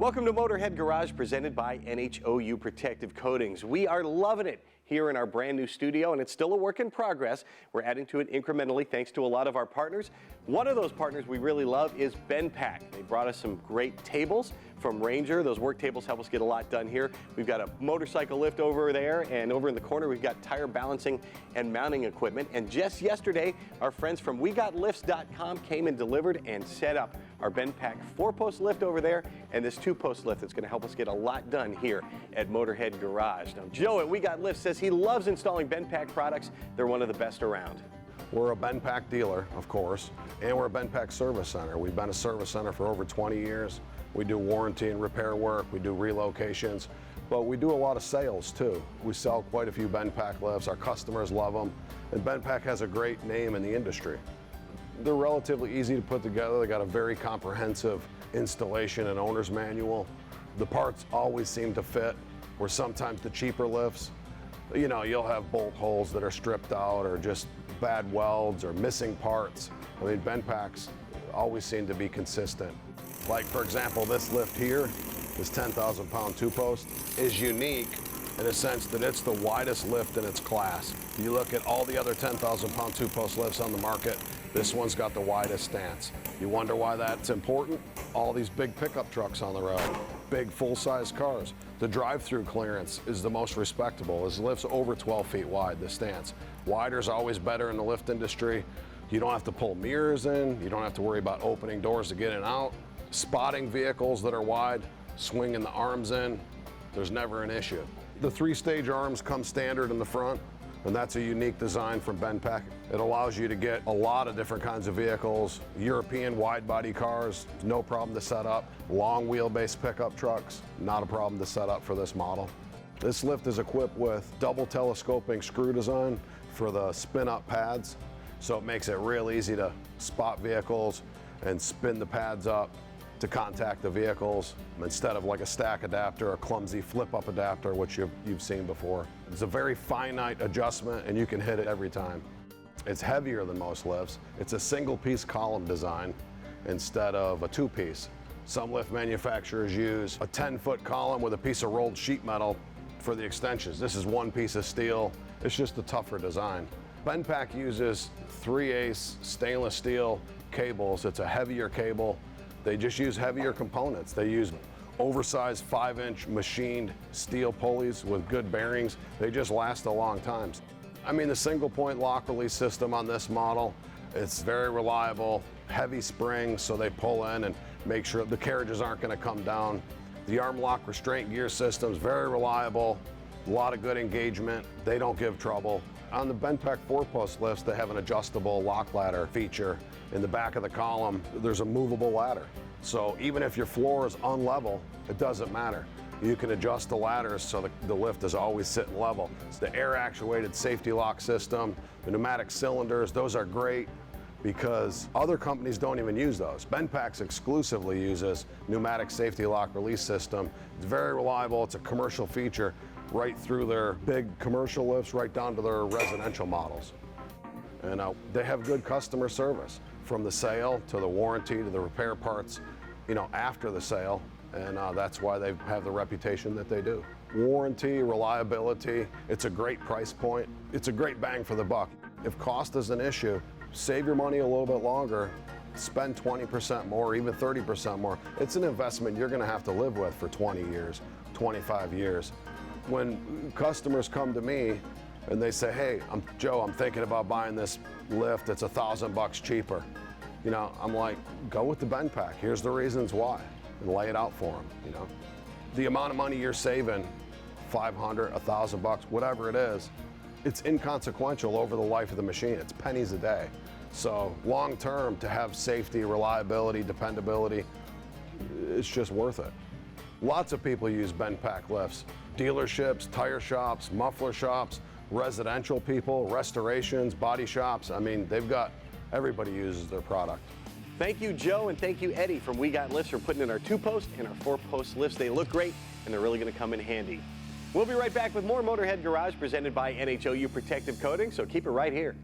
Welcome to Motorhead Garage, presented by NHOU Protective Coatings. We are loving it here in our brand new studio, and it's still a work in progress. We're adding to it incrementally thanks to a lot of our partners. One of those partners we really love is Bendpak. They brought us some great tables from Ranger. Those work tables help us get a lot done here. We've got a motorcycle lift over there, and over in the corner we've got tire balancing and mounting equipment. And just yesterday, our friends from WeGotLifts.com came and delivered and set up our Bendpak 4-post lift over there and this 2-post lift that's going to help us get a lot done here at Motorhead Garage. Now, Joe at We Got Lifts says he loves installing Bendpak products. They're one of the best around. We're a Bendpak dealer, of course, and we're a Bendpak service center. We've been a service center for over 20 years. We do warranty and repair work, we do relocations, but we do a lot of sales too. We sell quite a few Bendpak lifts. Our customers love them, and Bendpak has a great name in the industry. They're relatively easy to put together. They got a very comprehensive installation and owner's manual. The parts always seem to fit, where sometimes the cheaper lifts, you know, you'll have bolt holes that are stripped out or just bad welds or missing parts. I mean, Bendpaks always seem to be consistent. Like, for example, this lift here, this 10,000 pound 2-post, is unique in a sense that it's the widest lift in its class. You look at all the other 10,000 pound 2-post lifts on the market, this one's got the widest stance. You wonder why that's important? All these big pickup trucks on the road, big full-size cars. The drive-through clearance is the most respectable. This lift's over 12 feet wide, the stance. Wider is always better in the lift industry. You don't have to pull mirrors in. You don't have to worry about opening doors to get in and out. Spotting vehicles that are wide, swinging the arms in, there's never an issue. The 3-stage arms come standard in the front, and that's a unique design from Bendpak. It allows you to get a lot of different kinds of vehicles. European wide-body cars, no problem to set up. Long wheelbase pickup trucks, not a problem to set up for this model. This lift is equipped with double telescoping screw design for the spin-up pads, so it makes it real easy to spot vehicles and spin the pads up to contact the vehicles instead of like a stack adapter or clumsy flip-up adapter, which you've seen before. It's a very finite adjustment and you can hit it every time. It's heavier than most lifts. It's a single-piece column design instead of a 2-piece. Some lift manufacturers use a 10-foot column with a piece of rolled sheet metal for the extensions. This is one piece of steel. It's just a tougher design. Bendpak uses 3/8 stainless steel cables. It's a heavier cable. They just use heavier components. They use oversized 5-inch machined steel pulleys with good bearings. They just last a long time. I mean, the single point lock release system on this model, it's very reliable, heavy springs, so they pull in and make sure the carriages aren't going to come down. The arm lock restraint gear system is very reliable, a lot of good engagement. They don't give trouble. On the Bendpak 4-post lifts, they have an adjustable lock ladder feature. In the back of the column, there's a movable ladder. So even if your floor is unlevel, it doesn't matter. You can adjust the ladders so the lift is always sitting level. It's the air-actuated safety lock system, the pneumatic cylinders, those are great because other companies don't even use those. Bendpak exclusively uses pneumatic safety lock release system. It's very reliable, it's a commercial feature right through their big commercial lifts, right down to their residential models. And they have good customer service from the sale to the warranty to the repair parts, you know, after the sale. And that's why they have the reputation that they do. Warranty, reliability, it's a great price point. It's a great bang for the buck. If cost is an issue, save your money a little bit longer, spend 20% more, even 30% more. It's an investment you're gonna have to live with for 20 years, 25 years. When customers come to me and they say, hey, Joe, I'm thinking about buying this lift, it's $1,000 cheaper. You know, I'm like, go with the Bendpak. Here's the reasons why, and lay it out for them, you know. The amount of money you're saving, $500, $1,000, whatever it is, it's inconsequential over the life of the machine. It's pennies a day. So long term, to have safety, reliability, dependability, it's just worth it. Lots of people use Bendpak lifts. Dealerships, tire shops, muffler shops, residential people, restorations, body shops. I mean, everybody uses their product. Thank you, Joe, and thank you, Eddie from We Got Lifts for putting in our 2-post and our 4-post lifts. They look great, and they're really going to come in handy. We'll be right back with more Motorhead Garage presented by NHOU Protective Coating, so keep it right here.